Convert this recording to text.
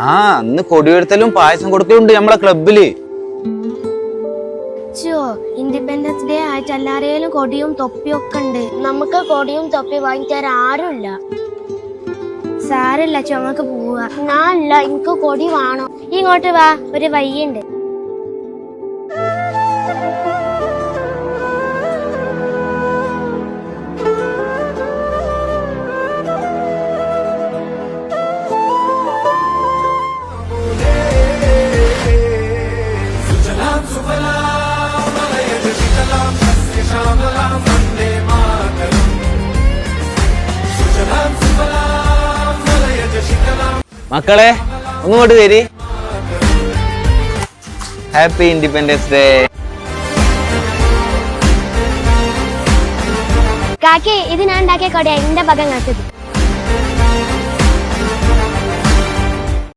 ആ അന്ന് കൊടിയെടുത്തലും പായസം കൊടുക്കലുണ്ട് നമ്മളെ ക്ലബില്. ഇൻഡിപെൻഡൻസ് ഡേ ആയിട്ട് എല്ലാരേലും കൊടിയും തൊപ്പിയും ഒക്കെ ഉണ്ട്. നമുക്ക് കൊടിയും തൊപ്പി വാങ്ങിത്തരാൻ ആരുമില്ല. സാരല്ല നമുക്ക് പോവാ. ഞാനല്ല, എനിക്ക് കൊടി വേണം. ഇങ്ങോട്ട് വാ, ഒരു വഴിയുണ്ട്. മക്കളെ ഒന്നുകൊണ്ട് വരി. Happy independence day. കാക്കി, ഇത് ഞാൻ ഉണ്ടാക്കിയ കൊടിയാ, എന്റെ പകം കാട്ടത്.